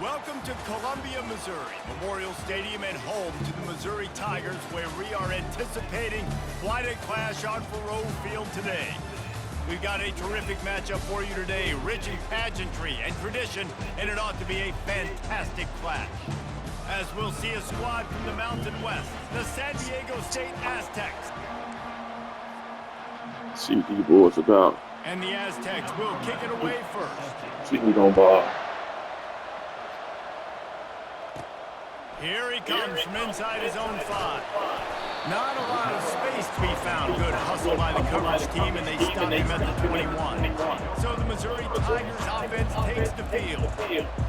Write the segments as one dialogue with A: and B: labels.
A: Welcome to Columbia, Missouri, Memorial Stadium and home to the Missouri Tigers, where we are anticipating quite a clash on Faroe Field today. We've got a terrific matchup for you today, rich in pageantry and tradition, and it ought to be a fantastic clash. As we'll see a squad from the Mountain West, the San Diego State Aztecs.
B: See what these boys about.
A: And the Aztecs will kick it away first.
B: See who's on ball.
A: Here he comes from inside his own 5. Not a lot of space to be found. Good hustle by the coverage team, and they stop him at the 21. So the Missouri Tigers offense takes the field.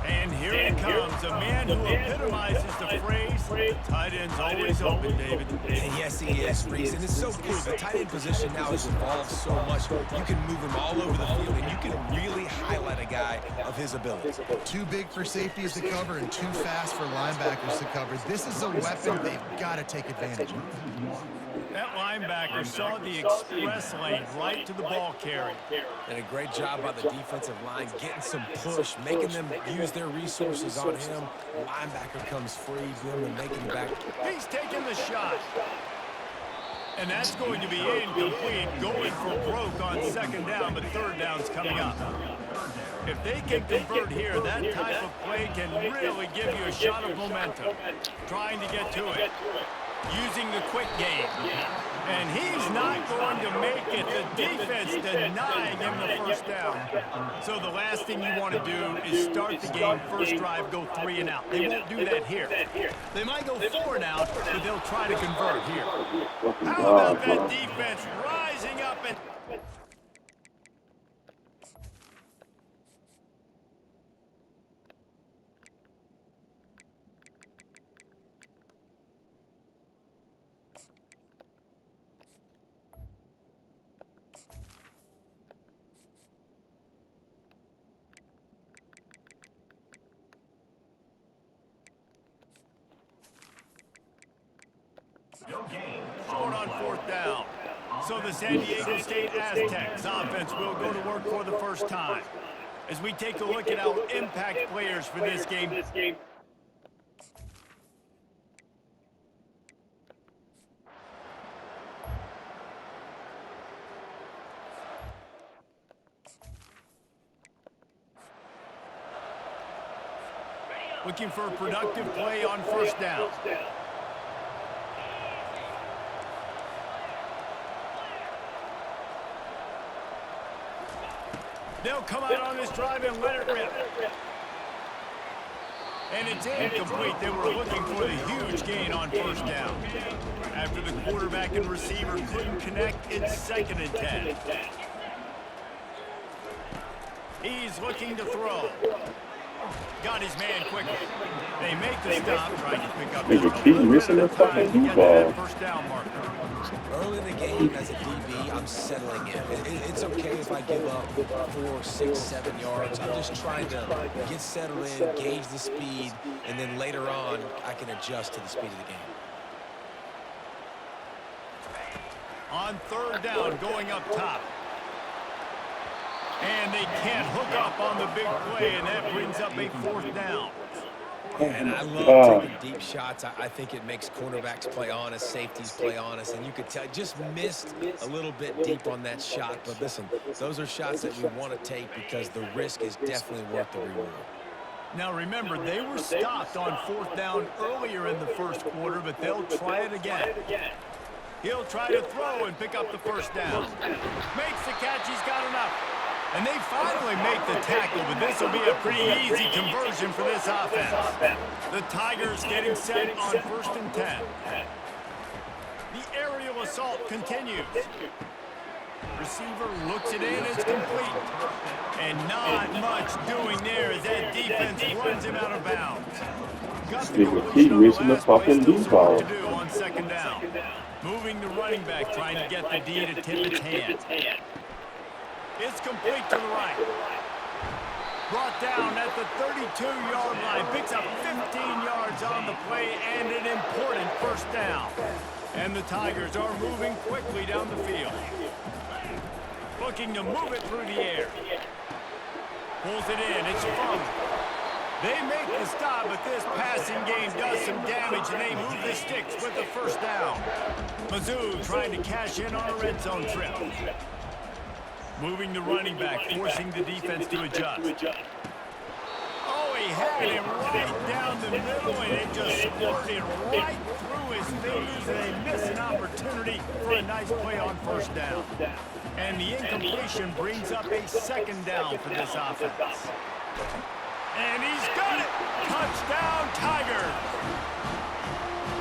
A: And here he comes, a man who epitomizes the phrase, tight end's always open, David.
C: And yes, he is, Reese. And it's so cool. The tight end position now has evolved so much. You can move him all over the field, and you can really highlight a guy of his ability.
D: Too big for safeties to cover and too fast for linebackers to cover. This is a weapon they've got to take advantage of.
A: That linebacker saw the express lane right to the ball carrier.
C: And a great job by the defensive line, getting some push, making them use their resources on him. The linebacker comes free, boom, and making it back.
A: He's taking the shot. And that's going to be incomplete, going for broke on second down, but third down's coming up. If they can convert here, that type of play can really give you a shot of momentum. Trying to get to it. Using the quick game. And he's not going to make it. The defense denying him the first down. So the last thing you want to do is start the game, first drive, go 3 and out. They won't do that here. They might go 4 and out, but they'll try to convert here. How about that defense rising up and... Short on 4th down. So the San Diego State Aztecs offense will go to work for the first time. As we take a look at our impact players for this game. Looking for a productive play on first down. They'll come out on this drive and let it rip. And it's incomplete. They were looking for the huge gain on first down. After the quarterback and receiver couldn't connect, it's 2nd and 10. He's looking to throw. Got his man quickly. They make the stop, trying to pick up the first down marker.
C: Early in the game as a DB, I'm settling in. It's okay if I give up 4, 6, 7 yards. I'm just trying to get settled in, gauge the speed, and then later on, I can adjust to the speed of the game.
A: On 3rd down, going up top. And they can't hook up on the big play, and that brings up a 4th down.
C: And I love taking deep shots. I think it makes cornerbacks play honest, safeties play honest, and you could tell just missed a little bit deep on that shot. But listen, those are shots that we want to take because the risk is definitely worth the reward.
A: Now remember, they were stopped on 4th down earlier in the first quarter, but they'll try it again. He'll try to throw and pick up the first down. Makes the catch, he's got enough. And they finally make the tackle, but this will be a pretty easy conversion for this offense. The Tigers getting set on 1st and 10. The aerial assault continues. Receiver looks it in, it's complete. And not much doing there as that defense runs him out of bounds. Got the completion on the last play, still some work to do on 2nd down. Moving the running back, trying to get the D to tip its hand. It's complete to the right. Brought down at the 32-yard line. Picks up 15 yards on the play and an important first down. And the Tigers are moving quickly down the field. Looking to move it through the air. Pulls it in. It's fumbled. They make the stop, but this passing game does some damage, and they move the sticks with the first down. Mizzou trying to cash in on a red zone trip. Moving the running back, forcing the defense to adjust. Oh, he had it right down the middle, and it just squirted right through his fingers, and they miss an opportunity for a nice play on first down. And the incompletion brings up a second down for this offense. And he's got it! Touchdown, Tigers!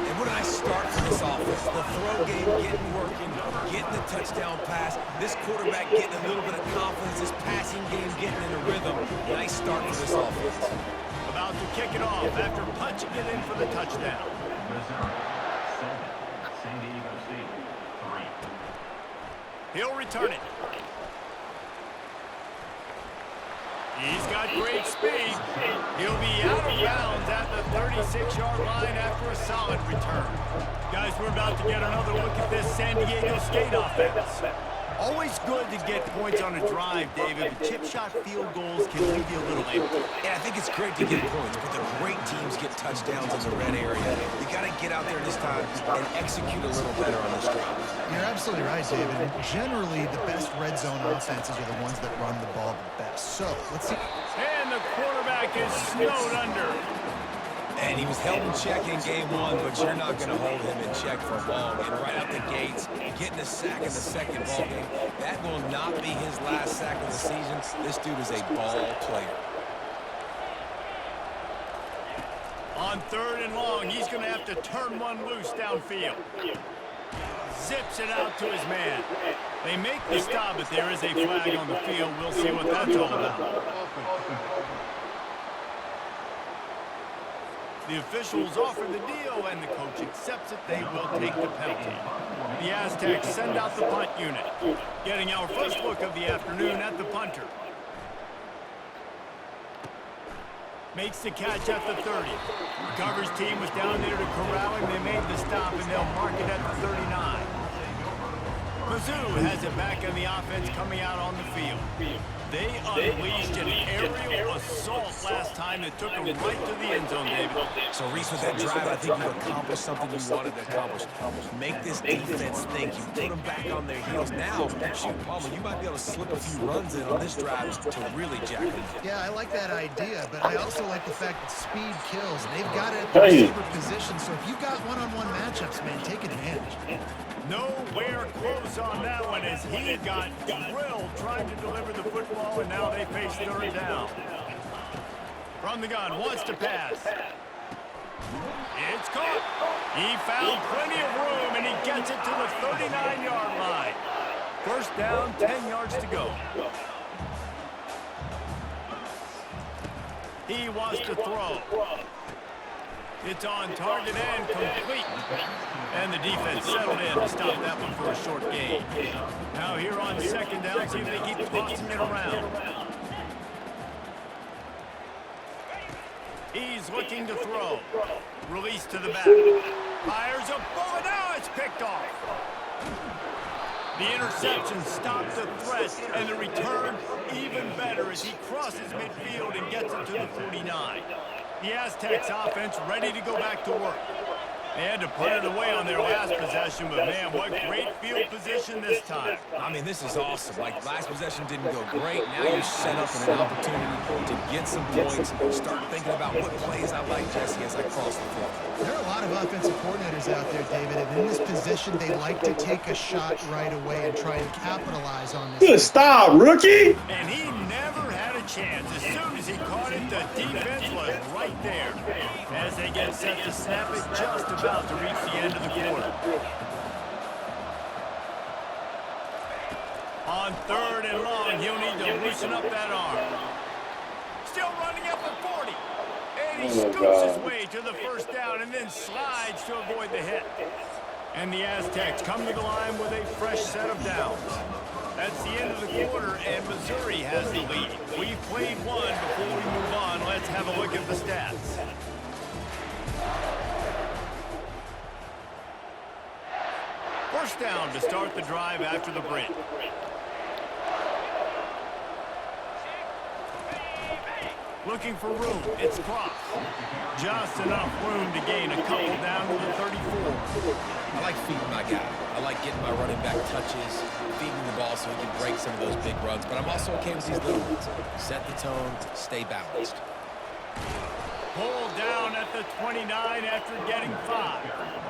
C: And what a nice start for this offense. The throw game getting working, getting the touchdown pass. This quarterback getting a little bit of confidence. This passing game getting in a rhythm. Nice start for this offense.
A: About to kick it off after punching it in for the touchdown. He'll return it. He's got great speed. He'll be out of bounds at the 36-yard line after a solid return. Guys, we're about to get another look at this San Diego State offense. Always good to get points on a drive, David, but chip shot field goals can leave you a little empty.
C: Yeah, I think it's great to get points, but the great teams get touchdowns in the red area. You got to get out there this time and execute a little better on this drive.
D: You're absolutely right, David. Generally, the best red zone offenses are the ones that run the ball the best. So, let's see.
A: And the quarterback is snowed under.
C: And he was held in check in game one, but you're not going to hold him in check for long. And right out the gates, getting a sack in the second ball game, that will not be his last sack of the season. This dude is a ball player.
A: On third and long, he's going to have to turn one loose downfield. Zips it out to his man. They make the stop, but there is a flag on the field. We'll see what that's all about. The officials offer the deal, and the coach accepts it. They will take the penalty. The Aztecs send out the punt unit. Getting our first look of the afternoon at the punter. Makes the catch at the 30. The coverage team was down there to corral him. They made the stop, and they'll mark it at the 39. Mizzou has it back on the offense coming out on the field. They unleashed an aerial assault last time that took them right to the end zone, David.
C: So, Reese, with that drive, I think you accomplished something you wanted to accomplish. Make this defense think. You put them back on their heels. Now, shoot, Palmer, you might be able to slip a few runs in on this drive to really jack them.
D: Yeah, I like that idea, but I also like the fact that speed kills. They've got it at the receiver position, so if you've got one-on-one matchups, man, take advantage.
A: Nowhere close on that one as he got drilled trying to deliver the football, and now they face third down. From the gun, wants to pass. It's caught. He found plenty of room, and he gets it to the 39-yard line. First down, 10 yards to go. He wants to throw. It's on target and complete. And the defense settled in to stop that one for a short gain. Now here on second down, see if they keep tossing it around. He's looking to throw. Release to the back. Fires a bullet. Now it's picked off. The interception stopped the threat, and the return even better as he crosses midfield and gets it to the 49. The Aztecs offense ready to go back to work. They had to put it away on their last possession, but man, what great field position this time.
C: I mean, this is awesome. Like, last possession didn't go great. Now you're set up in an opportunity to get some points. Start thinking about what plays I like, Jesse, as I cross the field.
D: There are a lot of offensive coordinators out there, David, and in this position, they like to take a shot right away and try and capitalize on this.
B: Good stop, rookie.
A: And he never had a chance. As soon as he caught it, the defense was right there. As they get set to snap it, just about to reach the end of the quarter. On third and long, he'll need to loosen up that arm. Still running at the 40. And he scoots his way to the first down and then slides to avoid the hit. And the Aztecs come to the line with a fresh set of downs. That's the end of the quarter, and Missouri has the lead. We've played one. Before we move on, let's have a look at the stats. First down to start the drive after the break. Looking for room. It's cross. Just enough room to gain a couple down to the 34.
C: I like feeding my guy. I like getting my running back touches, feeding the ball so he can break some of those big runs. But I'm also okay with these little ones. Set the tone, stay balanced.
A: Pulled down at the 29 after getting 5.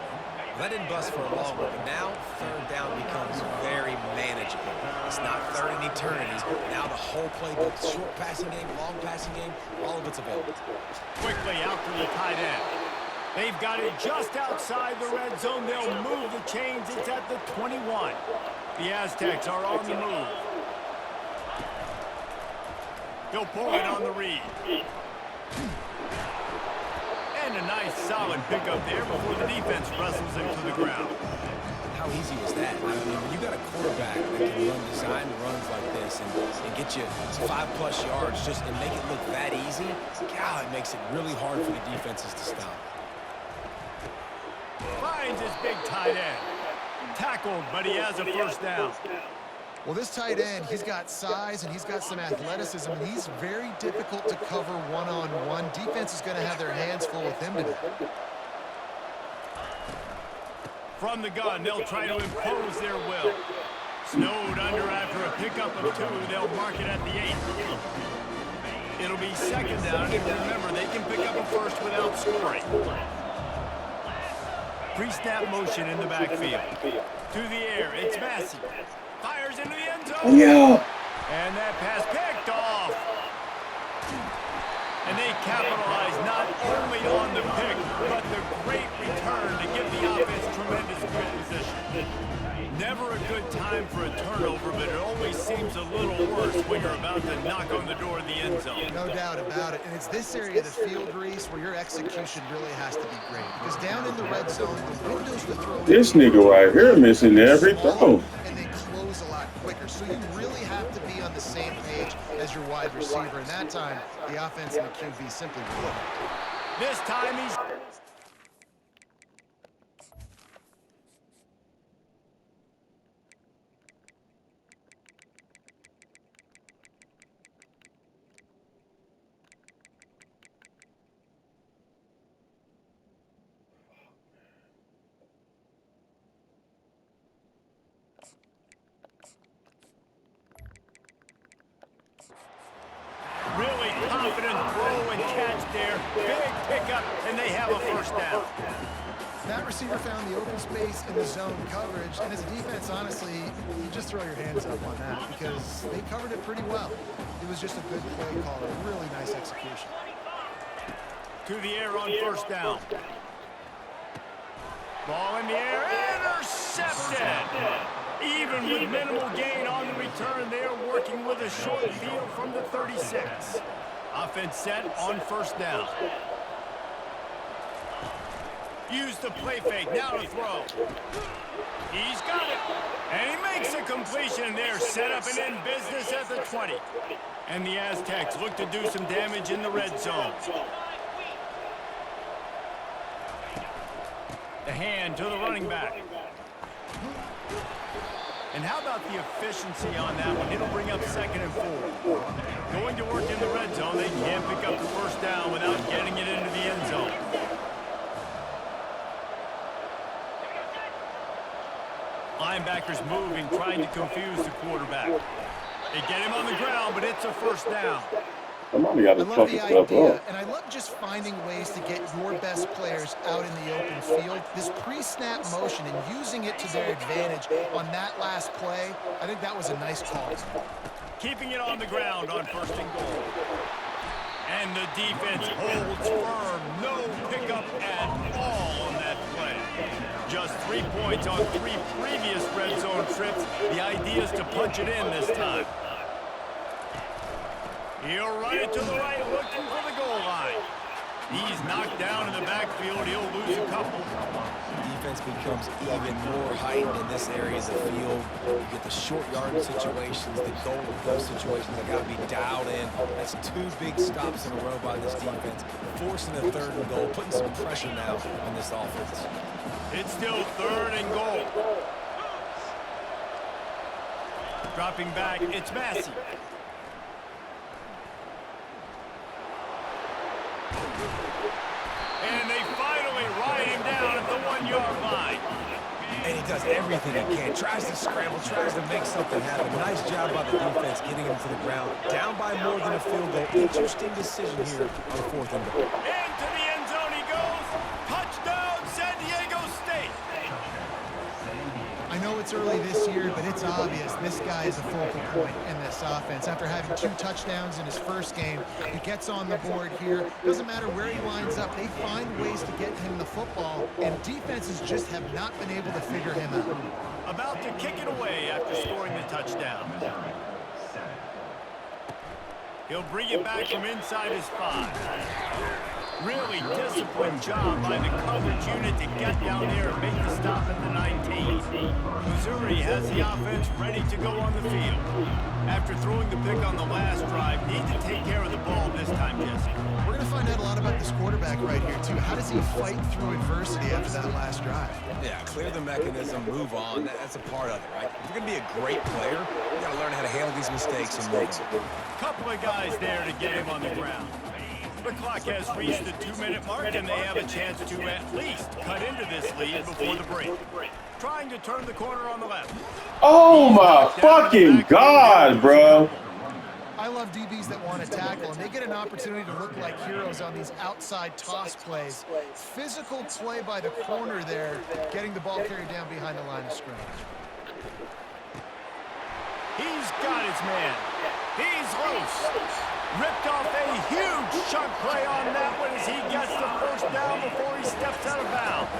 C: That didn't bust for a long one, but now third down becomes very manageable. It's not third in eternity. Now the whole playbook, short passing game, long passing game, all of it's available.
A: Quickly out to the tight end. They've got it just outside the red zone. They'll move the chains. It's at the 21. The Aztecs are on the move. He'll pull it on the read. And a nice solid pickup there before the defense wrestles him to the ground.
C: How easy was that? I mean, when you got a quarterback that can run design runs like this and get you 5+ yards just and make it look that easy, God, it makes it really hard for the defenses to stop.
A: Finds his big tight end. Tackled, but he has a first down.
D: Well, this tight end, he's got size and he's got some athleticism, and he's very difficult to cover one-on-one. Defense is going to have their hands full with him today.
A: From the gun, they'll try to impose their will. Snowed under after a pickup of 2. They'll mark it at the 8. It'll be second down, and remember, they can pick up a first without scoring. Pre-snap motion in the backfield. To the air, it's Massey. Fires into the end zone.
B: Yeah.
A: And that pass picked off. And they capitalize not only on the pick, but the great return to give the offense tremendous field position. Never a good time for a turnover, but it always seems a little worse when you're about to knock on the door of the end zone.
D: No doubt about it. And it's this area of the field, Reese, where your execution really has to be great. Because down in the red zone, the windows to throw...
B: This nigga right here missing every throw.
D: And they close a lot quicker. So you really have to be on the same page as your wide receiver. And that time, the offense and the QB simply blew.
A: This time he's... Really confident throw and catch there. Big pickup, and they have a first down.
D: That receiver found the open space in the zone coverage, and as a defense, honestly, you just throw your hands up on that because they covered it pretty well. It was just a good play call, a really nice execution.
A: To the air on first down. Ball in the air, intercepted. Even with minimal gain on the return, they're working with a short field from the 36. Offense set on first down. Use the play fake, now to throw. He's got it. And he makes a completion there, set up and in business at the 20. And the Aztecs look to do some damage in the red zone. The hand to the running back. And how about the efficiency on that one? It'll bring up 2nd and 4. Going to work in the red zone, they can't pick up the first down without getting it into the end zone. Linebackers moving, trying to confuse the quarterback. They get him on the ground, but it's a first down.
B: Somebody got to fuck
D: the
B: stuff
D: idea,
B: up.
D: and I love just finding ways to get your best players out in the open field. This pre-snap motion and using it to their advantage on that last play, I think that was a nice call.
A: Keeping it on the ground on 1st and goal. And the defense holds firm. No pickup at all on that play. Just 3 points on 3 previous red zone trips. The idea is to punch it in this time. He'll run it to the right, looking for the goal line. He's knocked down in the backfield. He'll lose a couple.
C: Defense becomes even more heightened in this area of the field. You get the short yardage situations, the goal-to-go situations that got to be dialed in. That's 2 big stops in a row by this defense, forcing the 3rd and goal, putting some pressure now on this offense.
A: It's still 3rd and goal. Dropping back, it's Massey. And they finally ride him down at the 1-yard line.
C: And he does everything he can. Tries to scramble, tries to make something happen. Nice job by the defense getting him to the ground. Down by more than a field goal. Interesting decision here on 4th and goal.
A: Into the end zone he goes. Touchdown, San Diego State.
D: I know it's early this year, but it's obvious this guy is a focal point in this offense. After having 2 touchdowns in his first game, he gets on the board here. Doesn't matter where he lines up. They find ways to get him the football, and defenses just have not been able to figure him out.
A: About to kick it away after scoring the touchdown. He'll bring it back from inside his 5. Really disciplined job by the coverage unit to get down there and make the stop at the 19. Missouri has the offense ready to go on the field. After throwing the pick on the last drive, need to take care of the ball this time, Jesse.
D: We're going to find out a lot about this quarterback right here, too. How does he fight through adversity after that last drive?
C: Yeah, clear the mechanism, move on. That's a part of it, right? If you're going to be a great player, you got to learn how to handle these mistakes and move on.
A: Couple of guys there to get him on the ground. The clock has reached the 2-minute mark, and they have a chance to at least cut into this lead before the break. Trying to turn the corner on the left.
B: Oh my fucking God, bro.
D: I love DBs that want to tackle, and they get an opportunity to look like heroes on these outside toss plays. Physical play by the corner there, getting the ball carried down behind the line of scrimmage.
A: He's got his man. He's loose. Ripped off a huge chunk play on that one as he gets the first down before he steps out of bounds.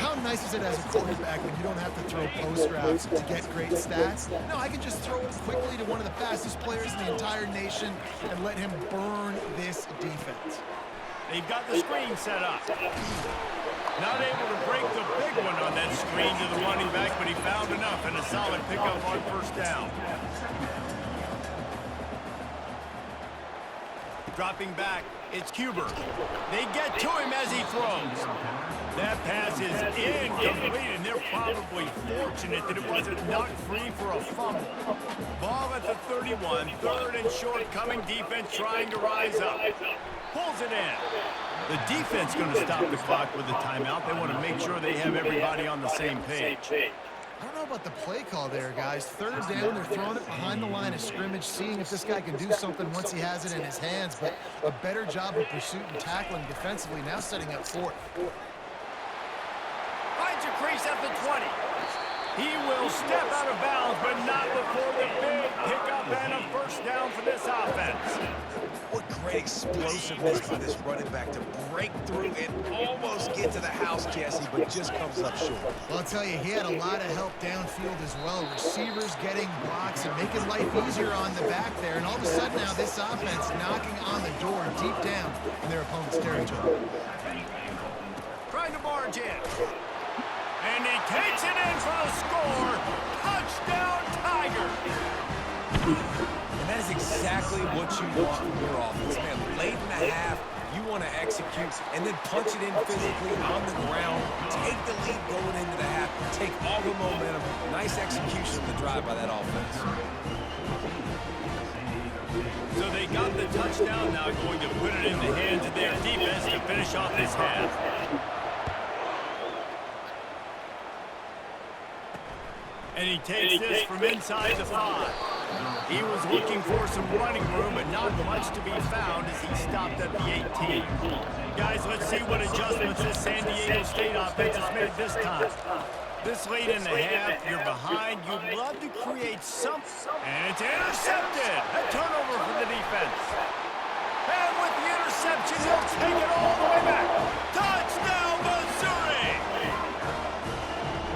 D: How nice is it as a quarterback when you don't have to throw post routes to get great stats? No, I can just throw it quickly to one of the fastest players in the entire nation and let him burn this defense.
A: They've got the screen set up. Not able to break the big one on that screen to the running back, but he found enough and a solid pickup on first down. Dropping back, it's Cuber. They get to him as he throws. That pass is incomplete, and they're probably fortunate that it wasn't knocked free for a fumble. Ball at the 31, 3rd and short, coming defense trying to rise up. Pulls it in. The defense going to stop the clock with a timeout. They want to make sure they have everybody on the same page.
D: I don't know about the play call there, guys. 3rd down, they're throwing it behind the line of scrimmage, seeing if this guy can do something once he has it in his hands, but a better job of pursuit and tackling defensively, now setting up 4th.
A: Finds a crease at the 20. He will step out of bounds, but not before the big pickup and a first down for this offense.
C: What great explosiveness by this running back to break through and almost get to the house, Jesse, but just comes up short.
D: Well, I'll tell you, he had a lot of help downfield as well. Receivers getting blocks and making life easier on the back there. And all of a sudden now this offense knocking on the door deep down in their opponent's territory.
A: Trying to barge in. And he takes it in for the score. Touchdown, Tigers.
C: And that is exactly what you want from your offense, man. Late in the half, you want to execute and then punch it in physically on the ground, take the lead going into the half, take all the momentum. Nice execution of the drive by that offense.
A: So they got the touchdown, now going to put it in the hands of their defense to finish off this half. And he takes this from inside the 5. He was looking for some running room, but not much to be found as he stopped at the 18. Guys, let's see what adjustments this San Diego State offense has made this time. This late in the half, you're behind. You'd love to create something. And it's intercepted. A turnover for the defense. And with the interception, he'll take it all the way back. Touchdown, Missouri!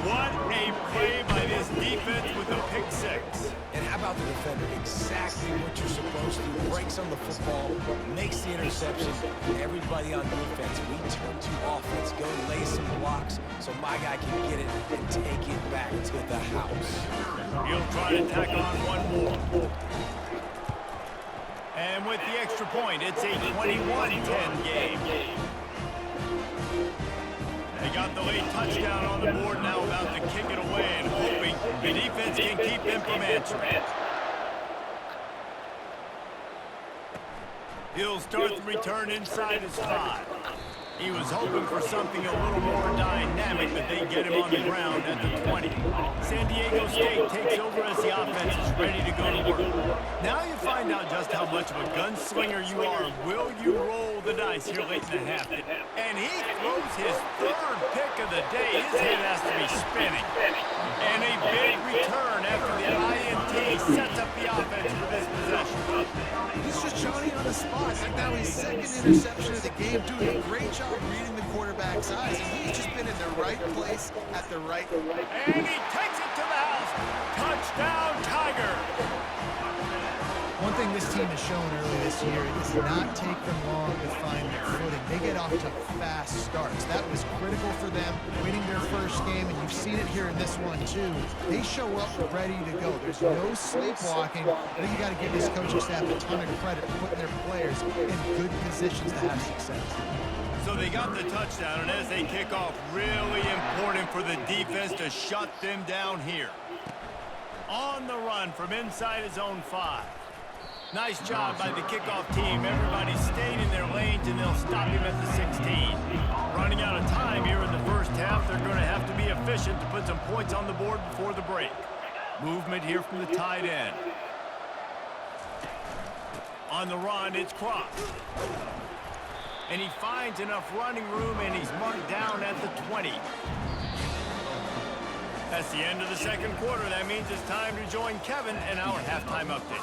A: What a play by this defense with a pick 6.
C: And how about the defender? Exactly what you're supposed to. Breaks on the football, makes the interception. Everybody on defense, we turn to offense. Go lay some blocks so my guy can get it and take it back to the house.
A: He'll try to tack on one more. And with the extra point, it's a 21-10 game. They got the late touchdown on the board, now about to kick it away and hoping the defense can keep them from answering. He'll start the return inside his 5. He was hoping for something a little more dynamic, but they get him on the ground at the 20. San Diego State takes over as the offense is ready to go to work. Now you find out just how much of a gunslinger you are. Will you roll the dice here late in the half? And he throws his 3rd pick of the day. His head has to be spinning. And a big return after the INT sets up the offense for this possession.
D: He's just Johnny on the spot. And now his 2nd interception of the game, doing a great job reading the quarterback's eyes. And he's just been in the right place at the right time.
A: And he takes it to the house. Touchdown, Tiger.
D: One thing this team has shown early this year, it does not take them long to find their footing. They get off to fast starts. That was critical for them, winning their first game, and you've seen it here in this one too. They show up ready to go. There's no sleepwalking. I think you got to give this coaching staff a ton of credit for putting their players in good positions to have success.
A: So they got the touchdown, and as they kick off, really important for the defense to shut them down here. On the run from inside his own 5. Nice job by the kickoff team. Everybody stayed in their lanes, and they'll stop him at the 16. Running out of time here in the first half, they're going to have to be efficient to put some points on the board before the break. Movement here from the tight end. On the run, it's Cross. And he finds enough running room, and he's marked down at the 20. That's the end of the second quarter. That means it's time to join Kevin in our halftime update.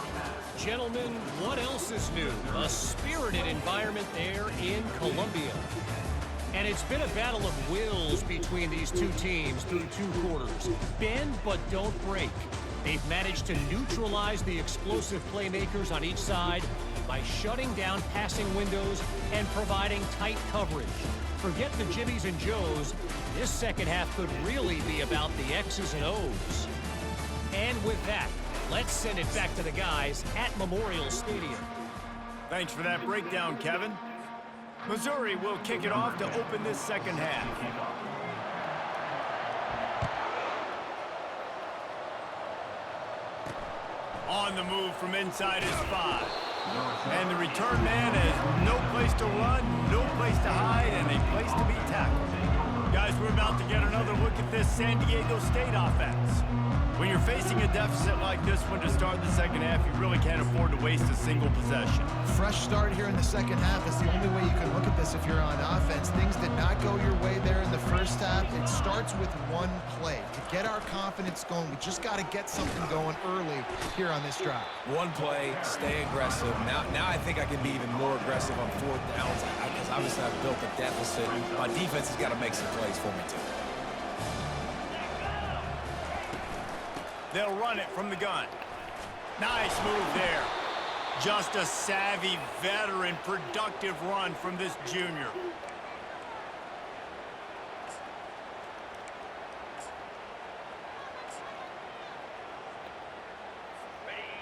E: Gentlemen, what else is new? A spirited environment there in Columbia. And it's been a battle of wills between these two teams through 2 quarters. Bend but don't break. They've managed to neutralize the explosive playmakers on each side by shutting down passing windows and providing tight coverage. Forget the Jimmies and Joes. This second half could really be about the X's and O's. And with that, let's send it back to the guys at Memorial Stadium.
A: Thanks for that breakdown, Kevin. Missouri will kick it off to open this second half. On the move from inside his 5. And the return man has no place to run, no place to hide, and a place to be tackled. Guys, we're about to get another look at this San Diego State offense. When you're facing a deficit like this one to start the second half, you really can't afford to waste a single possession.
D: Fresh start here in the second half is the only way you can look at this if you're on offense. Things did not go your way there in the first half. It starts with one play. To get our confidence going, we just got to get something going early here on this drive.
C: One play, stay aggressive. Now I think I can be even more aggressive on 4th downs because obviously I've built a deficit. My defense has got to make some plays for me too.
A: They'll run it from the gun. Nice move there. Just a savvy, veteran, productive run from this junior.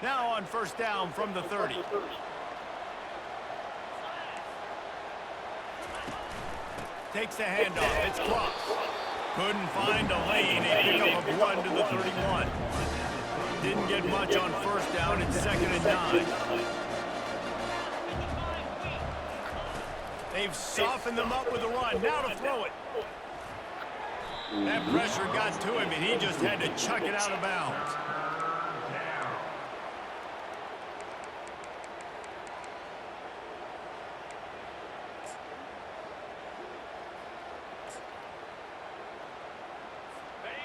A: Now on first down from the 30. Takes the handoff. It's Cross. Couldn't find a lane. A pickup of 1 to the 31. Didn't get much on first down. It's 2nd and 9. They've softened them up with a run. Now to throw it. That pressure got to him, and he just had to chuck it out of bounds.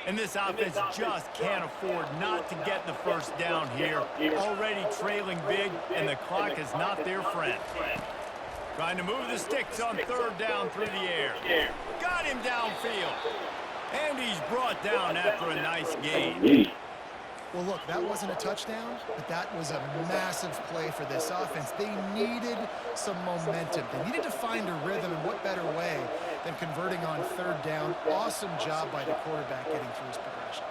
A: And this offense just can't afford not to get the first down here. Already trailing big, and the clock is not their friend. Trying to move the sticks on 3rd down through the air. Got him downfield. And he's brought down after a nice gain.
D: Well, look, that wasn't a touchdown, but that was a massive play for this offense. They needed some momentum. They needed to find a rhythm, and what better way than converting on 3rd down. Awesome job by the quarterback getting through his progression.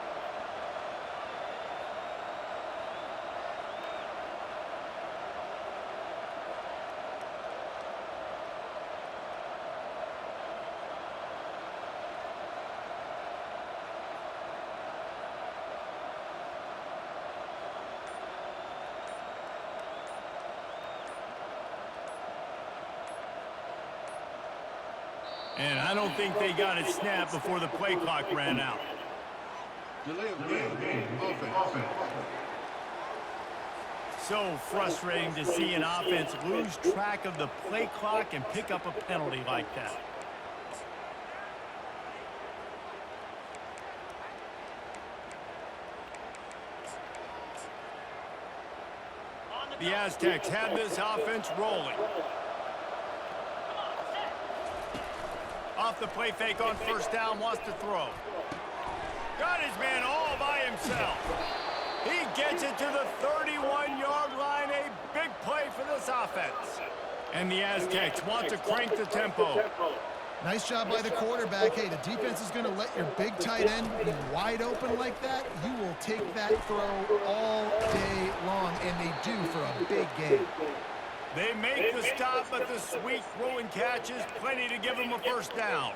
A: And I don't think they got it snapped before the play clock ran out.
F: Delay of game. Offense.
A: So frustrating to see an offense lose track of the play clock and pick up a penalty like that. The Aztecs have this offense rolling. Off the play fake on first down, wants to throw. Got his man all by himself. He gets it to the 31-yard line. A big play for this offense. And the Aztecs want to crank the tempo.
D: Nice job by the quarterback. Hey, the defense is going to let your big tight end be wide open like that. You will take that throw all day long, and they do for a big game.
A: They make the stop, but the sweet throw and catch is plenty to give them a first down.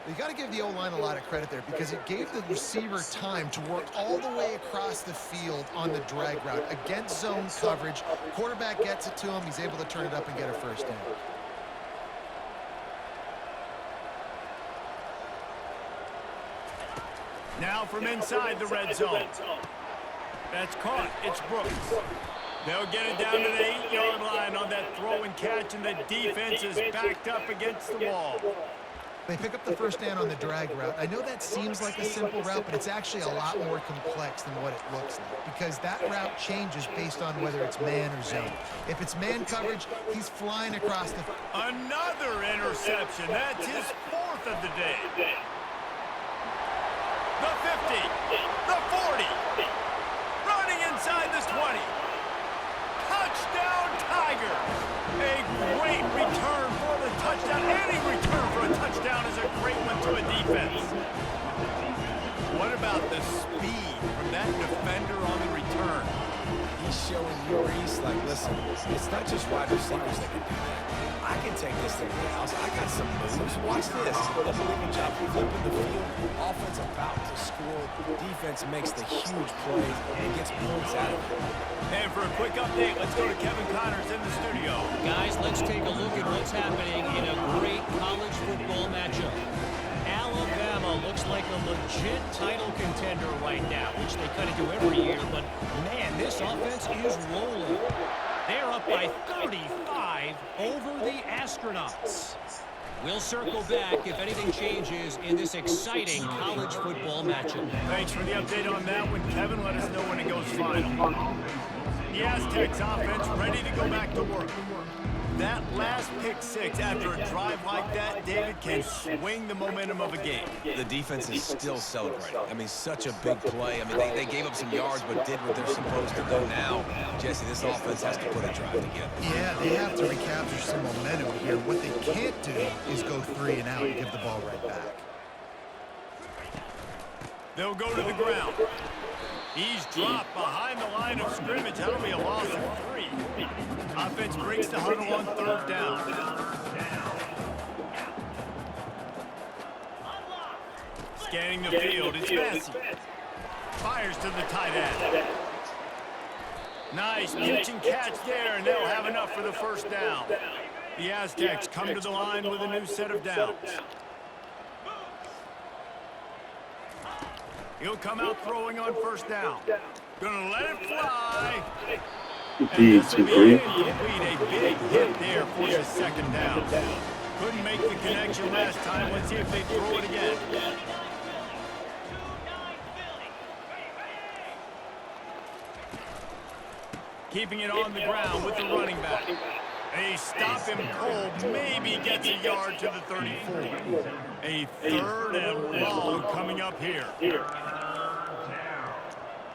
D: You got to give the O-line a lot of credit there because it gave the receiver time to work all the way across the field on the drag route against zone coverage. Quarterback gets it to him. He's able to turn it up and get a first down.
A: Now from inside the red zone. That's caught. It's Brooks. They'll get it down to the 8-yard line on that throw and catch, and the defense is backed up against the wall.
D: They pick up the first down on the drag route. I know that seems like a simple route, but it's actually a lot more complex than what it looks like because that route changes based on whether it's man or zone. If it's man coverage, he's flying across the...
A: Another interception. That's his 4th of the day. The 50, the 40, running inside the 20. Touchdown, Tiger. A great return for the touchdown. Any return for a touchdown is a great one to a defense. What about the speed from that defender on the return?
C: He's showing you, Reese, like, listen, it's not just wide receivers that can do that. I can take this to the house. I got some moves. Watch this. Unbelievable job flipping the field. Offense about to score. Defense makes the huge plays and gets points out of it.
A: And for a quick update, let's go to Kevin Connors in the studio.
E: Guys, let's take a look at what's happening in a great college football matchup. Alabama looks like a legit title contender right now, which they kind of do every year, but man, this offense is rolling. They're up by 35 over the Astronauts. We'll circle back if anything changes in this exciting college football matchup.
A: Thanks for the update on that one, Kevin. Let us know when it goes final. The Aztecs offense ready to go back to work. That last pick six after a drive like that, David, can swing the momentum of a game.
C: The defense is still celebrating. I mean, such a big play. I mean, they gave up some yards but did what they're supposed to do. Now, Jesse, this offense has to put a drive together.
D: Yeah, they have to recapture some momentum here. What they can't do is go 3 and out and give the ball right back.
A: They'll go to the ground. He's dropped behind the line of scrimmage. That'll be a loss of 3. Offense breaks the huddle on 3rd down. Scanning the field, it's Massey. Fires to the tight end. Nice pitch and catch there, and they'll have enough for the first down. The Aztecs come to the line with a new set of downs. He'll come out throwing on first down. Gonna let it fly. And this will be incomplete. A big hit there for the 2nd down. Couldn't make the connection last time. Let's see if they throw it again. Keeping it on the ground with the running back. They stop him cold. Maybe gets a yard to the 34. A 3rd and long coming up here.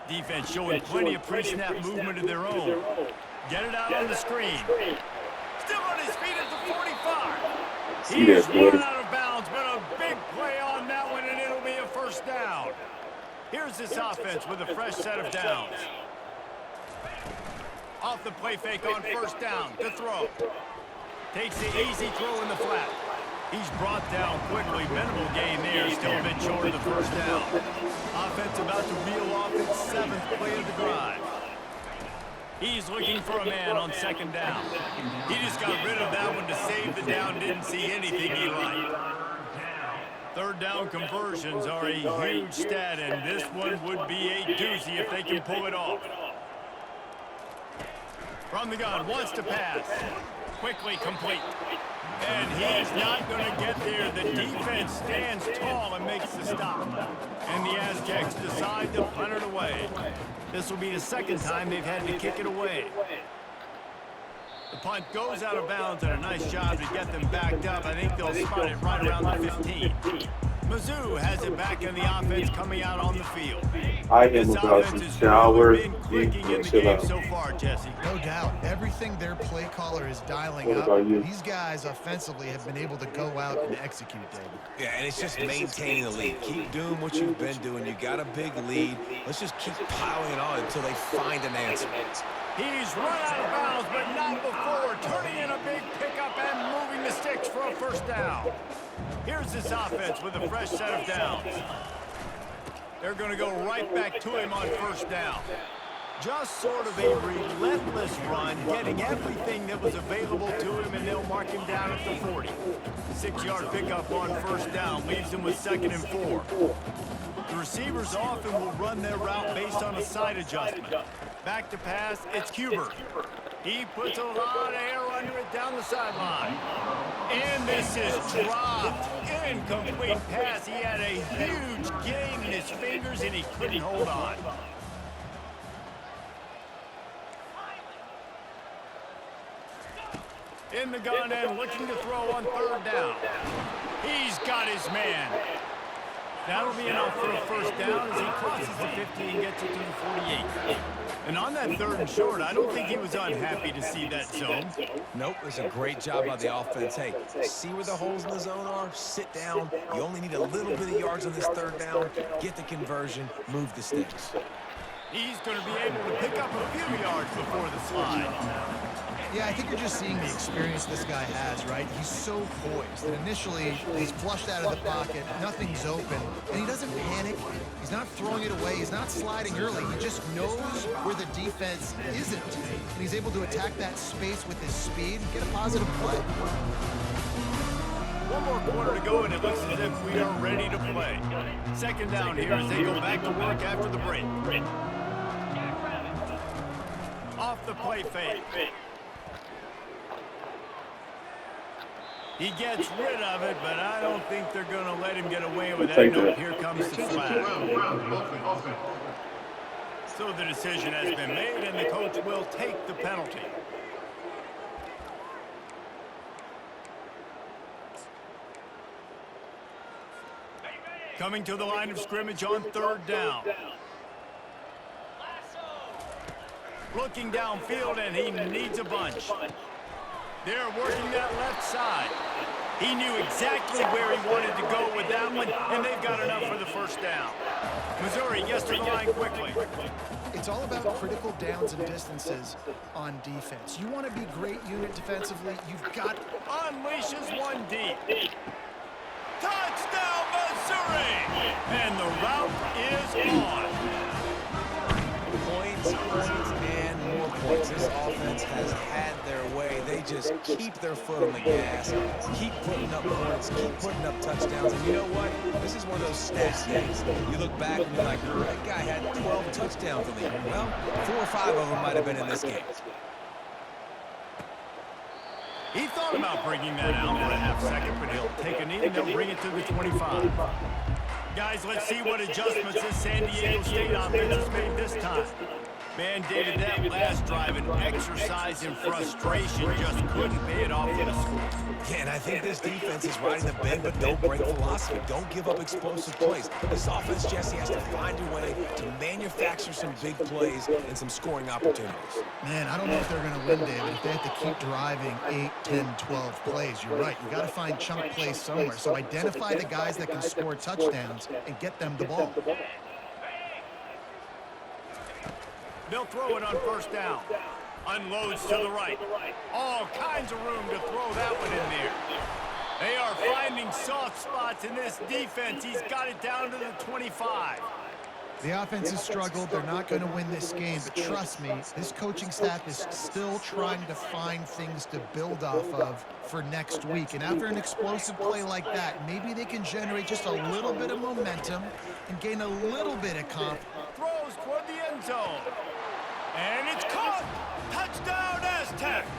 A: Defense showing plenty of pre-snap movement of their own. Get it out on the screen. Still on his feet at the 45. He's run out of bounds, but a big play on that one, and it'll be a first down. Here's this offense with a fresh set of downs. Off the play fake on first down to throw. Takes the easy throw in the flat. He's brought down quickly. Minimal gain there. Still a bit short of the first down. Offense about to reel off its 7th play of the drive. He's looking for a man on second down. He just got rid of that one to save the down. Didn't see anything he liked. Third down conversions are a huge stat, and this one would be a doozy if they can pull it off. From the gun, wants to pass. Quickly complete. And he's not going to get there. The defense stands tall and makes the stop. And the Aztecs decide to punt it away. This will be the second time they've had to kick it away. The punt goes out of bounds, and a nice job to get them backed up. I think they'll spot it right around the 15. Mizzou has it back in the offense coming out on the field.
B: I am about to shower.
A: Been clicking in the game so far, Jesse.
D: No doubt. Everything their play caller is dialing
B: What
D: up,
B: about you?
D: these guys offensively have been able to go out and execute, David.
C: Yeah, and it's just maintaining the lead. Keep doing what you've been doing. You got a big lead. Let's just keep piling it on until they find an answer.
A: He's run out of bounds, but not before. Turning in a big pickup and moving the sticks for a first down. Here's this offense with a fresh set of downs. They're going to go right back to him on first down. Just sort of a relentless run, getting everything that was available to him, and they'll mark him down at the 40. 6-yard pickup on first down leaves him with 2nd and 4. The receivers often will run their route based on a side adjustment. Back to pass, it's Huber. He puts a lot of air under it down the sideline. And this is dropped. Incomplete pass. He had a huge game in his fingers, and he couldn't hold on. In the gun and looking to throw on third down. He's got his man. That'll be enough for a first down as he crosses the 50 and gets it to the 48. And on that 3rd and short, I don't think he was unhappy to see that zone.
C: Nope, it's a great job by the offense. Hey, see where the holes in the zone are? Sit down. You only need a little bit of yards on this 3rd down. Get the conversion. Move the sticks.
A: He's going to be able to pick up a few yards before the slide.
D: Yeah, I think you're just seeing the experience this guy has, right? He's so poised. And initially, he's flushed out of the pocket. Nothing's open. And he doesn't panic. He's not throwing it away. He's not sliding early. He just knows where the defense isn't. And he's able to attack that space with his speed and get a positive play.
A: One more quarter to go, and it looks as if we are ready to play. 2nd down here as they go back to work after the break. Off the play fake. He gets rid of it, but I don't think they're going to let him get away with that. No, here comes the flag. So the decision has been made, and the coach will take the penalty. Coming to the line of scrimmage on 3rd down. Looking downfield, and he needs a bunch. They're working that left side. He knew exactly where he wanted to go with that one, and they've got enough for the first down. Missouri gets to the line quickly.
D: It's all about critical downs and distances on defense. You want to be great unit defensively, you've got to
A: unleashes one deep. Touchdown, Missouri! And the route is on.
C: Points, and more points. This offense has had their way. They just keep their foot on the gas, keep putting up points, keep putting up touchdowns. And you know what? This is one of those stats days. You look back and you're like, that guy had 12 touchdowns in the year. Well, 4 or 5 of them might have been in this game.
A: He thought about bringing that out for a half second, but he'll take a knee and they'll bring it to the 25. Guys, let's see what adjustments this San Diego State offense has made this time. Mandated that last drive, an exercise in frustration, just couldn't pay it off with a score.
C: Yeah, and I think this defense is riding the bend but don't break philosophy. Don't give up explosive plays. This offense, Jesse, has to find a way to manufacture some big plays and some scoring opportunities.
D: Man, I don't know if they're going to win, David, if they have to keep driving 8, 10, 12 plays. You're right. You got to find chunk plays somewhere. So identify the guys that can score touchdowns and get them the ball.
A: They'll throw it on first down. Unloads to the right. All kinds of room to throw that one in there. They are finding soft spots in this defense. He's got it down to the 25.
D: The offense has struggled. They're not going to win this game, but trust me, this coaching staff is still trying to find things to build off of for next week. And after an explosive play like that, maybe they can generate just a little bit of momentum and gain a little bit of confidence.
A: Throws toward the end zone. And it's caught. Touchdown, Aztecs.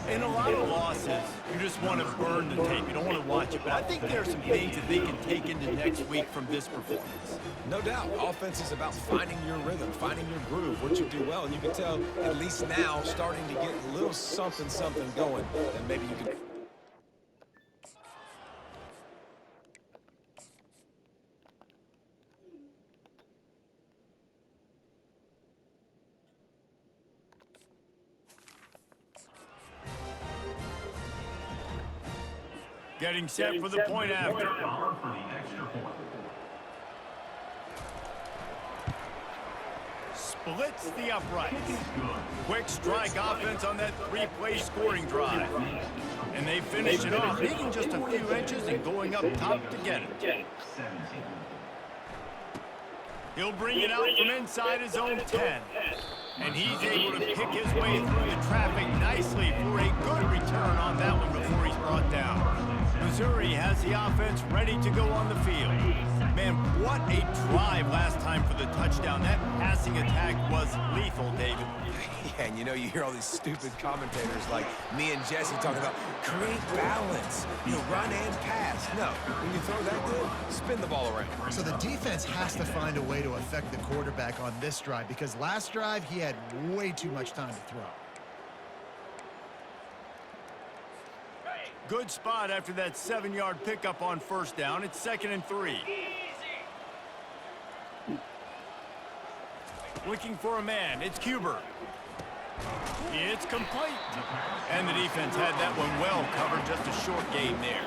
A: In a lot of losses, you just want to burn the tape. You don't want to watch it. But I think there are some things that they can take into next week from this performance.
C: No doubt. Offense is about finding your rhythm, finding your groove, what you do well. And you can tell, at least now, starting to get a little something going. And maybe you can...
A: Getting set for the point after. Splits the uprights. Quick strike offense on that three-play scoring drive. And they finish it off, needing just a few inches and going up top to get it. He'll bring it out from inside his own 10. And he's able to pick his way through the traffic nicely for a good return on that one before he's brought down. Missouri has the offense ready to go on the field. Man, what a drive last time for the touchdown. That passing attack was lethal, David.
C: Yeah, and you know, you hear all these stupid commentators like me and Jesse talking about create balance, run and pass. No, when you throw that good, spin the ball around.
D: So the defense has to find a way to affect the quarterback on this drive because last drive he had way too much time to throw.
A: Good spot after that 7-yard pickup on first down. It's 2nd and 3. Looking for a man. It's Cuber. It's complete. And the defense had that one well covered. Just a short gain there.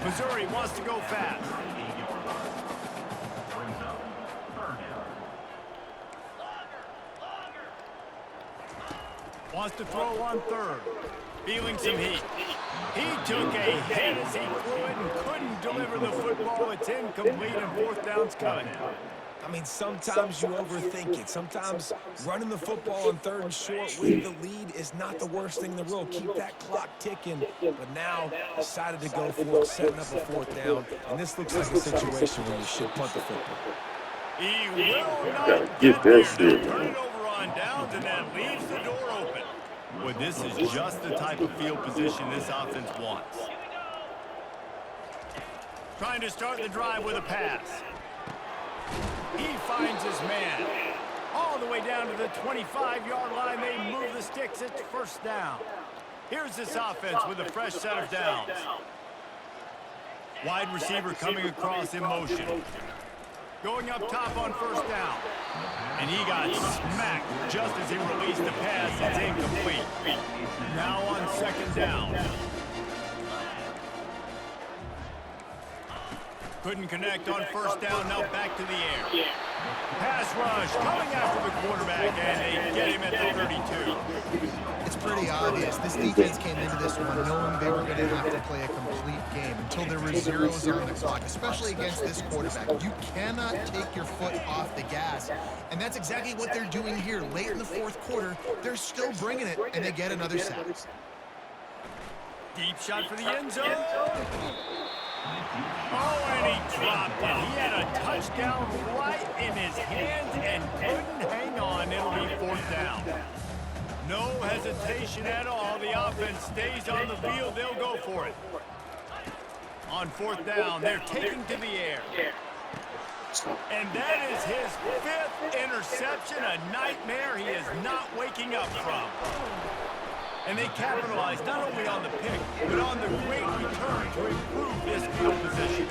A: Missouri wants to go fast. Wants to throw on third. Feeling some heat. He took a hit as he threw it and couldn't deliver the football. It's incomplete and fourth down's coming.
C: I mean, sometimes you overthink it. Sometimes running the football on third and short with the lead is not the worst thing in the world. Keep that clock ticking. But now decided to go for it, setting up a fourth down. And this looks like a situation where you should punt the football.
A: He will not get there. They'll turn it over on downs, and that leaves the door open. Well, this is just the type of field position this offense wants. Trying to start the drive with a pass. He finds his man. All the way down to the 25-yard line. They move the sticks. It's first down. Here's this offense with a fresh set of downs. Wide receiver coming across in motion. Going up top on first down. And he got smacked just as he released the pass. It's incomplete. Now on second down. Couldn't connect on first down. Now back to the air. Pass rush coming after the quarterback, and they get him at the 32.
D: It's pretty obvious. This defense came into this one knowing they were going to have to play a complete game until there were zeros on the clock, especially against this quarterback. You cannot take your foot off the gas, and that's exactly what they're doing here. Late in the fourth quarter, they're still bringing it, and they get another sack.
A: Deep shot for the end zone. Oh, and he dropped it. He had a touchdown right in his hands and couldn't hang on. It'll be fourth down. No hesitation at all. The offense stays on the field. They'll go for it. On fourth down, they're taking to the air. And that is his 5th interception, a nightmare he is not waking up from. And they capitalized not only on the pick, but on the great return to improve this field position.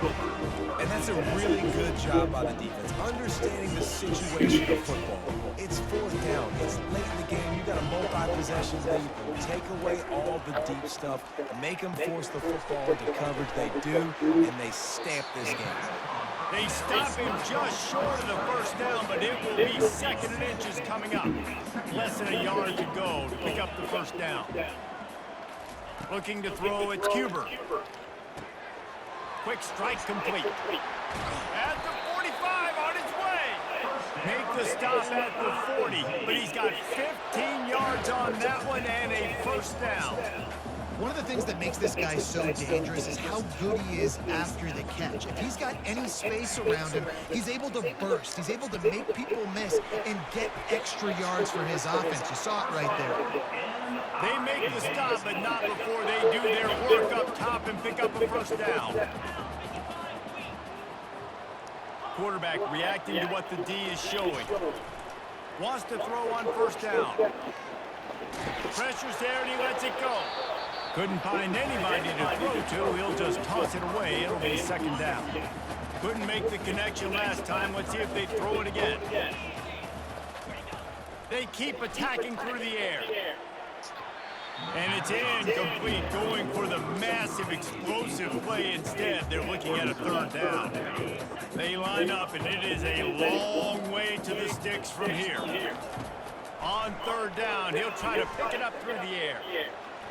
C: And that's a really good job by the defense, understanding the situation of football. It's fourth down. It's late in the game. You got a multi-possession lead. Take away all the deep stuff. Make them force the football into coverage. They do, and they stamp this game.
A: They stop him just short of the first down, but it will be 2nd and inches coming up. Less than a yard to go to pick up the first down. Looking to throw, it's Cuber. Quick strike complete. At the 45 on his the stop at the 40, but he's got 15 yards on that one and a first down.
D: One of the things that makes this guy so dangerous is how good he is after the catch. If he's got any space around him, he's able to burst. He's able to make people miss and get extra yards for his offense. You saw it right there.
A: They make the stop, but not before they do their work up top and pick up a first down. Quarterback reacting to what the D is showing. Wants to throw on first down. Pressure's there and he lets it go. Couldn't find anybody to throw to. He'll just toss it away. It'll be second down. Couldn't make the connection last time. Let's see if they throw it again. They keep attacking through the air. And it's incomplete, going for the massive explosive play instead. They're looking at a third down. They line up, and it is a long way to the sticks from here. On third down, he'll try to pick it up through the air.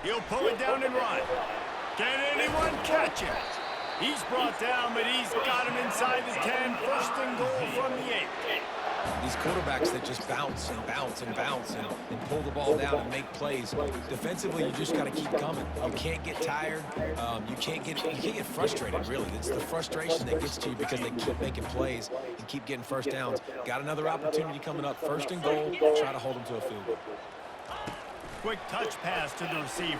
A: He'll pull it down and run. Can anyone catch it? He's brought down, but he's got him inside the 10. First and goal from the 8.
C: These quarterbacks that just bounce and bounce and bounce and pull the ball down and make plays. Defensively, you just got to keep coming. You can't get tired. You can't get frustrated, really. It's the frustration that gets to you because they keep making plays and keep getting first downs. Got another opportunity coming up. First and goal. Try to hold them to a field goal.
A: Quick touch pass to the receiver.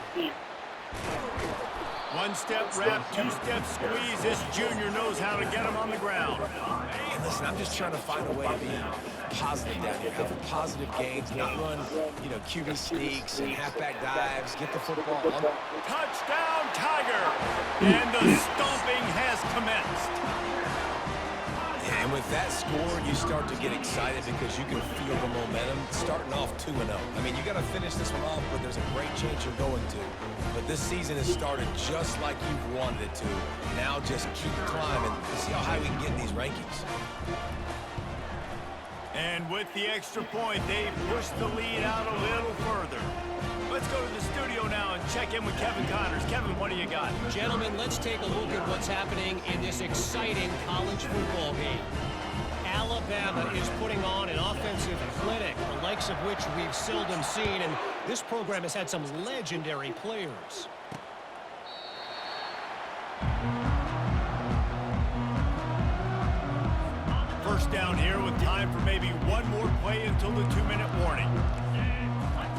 A: One-step wrap, two-step squeeze. This junior knows how to get him on the ground.
C: And listen, I'm just trying to find a way to be positive down here. Have positive gains, not run, QB sneaks and halfback dives. Get the football on.
A: Touchdown, Tiger! And the stomping has commenced.
C: And with that score, you start to get excited because you can feel the momentum starting off 2-0. I mean, you got to finish this one off, but there's a great chance you're going to. But this season has started just like you've wanted it to. Now just keep climbing. Let's see how high we can get in these rankings.
A: And with the extra point, they push the lead out a little further. Let's go to the studio now and check in with Kevin Connors. Kevin, what do you got?
E: Gentlemen, let's take a look at what's happening in this exciting college football game. Alabama is putting on an offensive clinic, the likes of which we've seldom seen, and this program has had some legendary players.
A: First down here with time for maybe one more play until the 2-minute warning.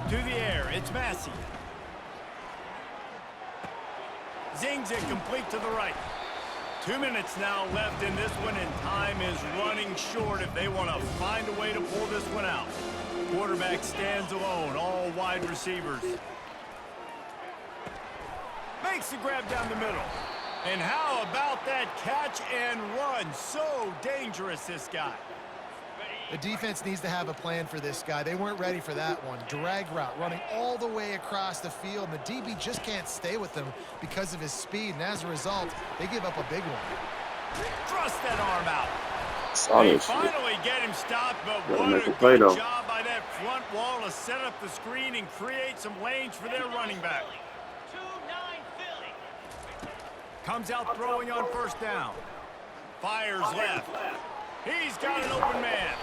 A: To the air, it's Massey. Zings it complete to the right. 2 minutes now left in this one, and time is running short if they want to find a way to pull this one out. Quarterback stands alone, all wide receivers. Makes the grab down the middle. And how about that catch and run? So dangerous, this guy.
D: The defense needs to have a plan for this guy. They weren't ready for that one. Drag route, running all the way across the field. And the DB just can't stay with him because of his speed. And as a result, they give up a big one.
A: Thrust that arm out.
B: Honestly.
A: They finally get him stopped, but what
B: make
A: a
B: a play,
A: good
B: though.
A: job by that front wall to set up the screen and create some lanes for their running back. Comes out throwing on first down. Fires left. He's got an open man.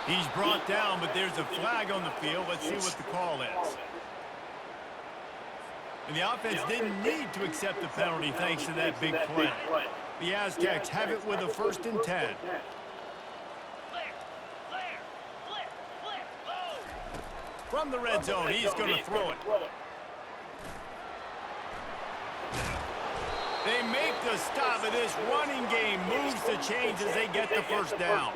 A: He's brought down, but there's a flag on the field. Let's see what the call is. And the offense didn't need to accept the penalty thanks to that big play. The Aztecs have it with a 1st and 10. From the red zone, he's going to throw it. They make the stop, but this running game moves the chains as they get the first down.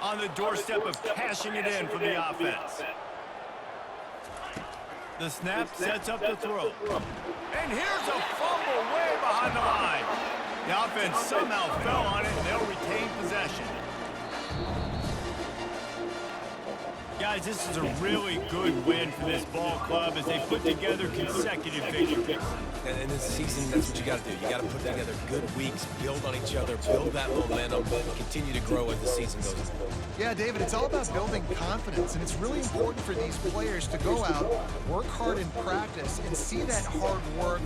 A: On the doorstep of cashing it in for the offense. The snap sets up the throw. And here's a fumble way behind the line. The offense somehow fell on it, and they'll retain possession. Guys, this is a really good win for this ball club as they put together consecutive victories.
C: And in this season, that's what you got to do. You got to put together good weeks, build on each other, build that momentum, continue to grow as the season goes on.
D: Yeah, David, it's all about building confidence, and it's really important for these players to go out, work hard in practice, and see that hard work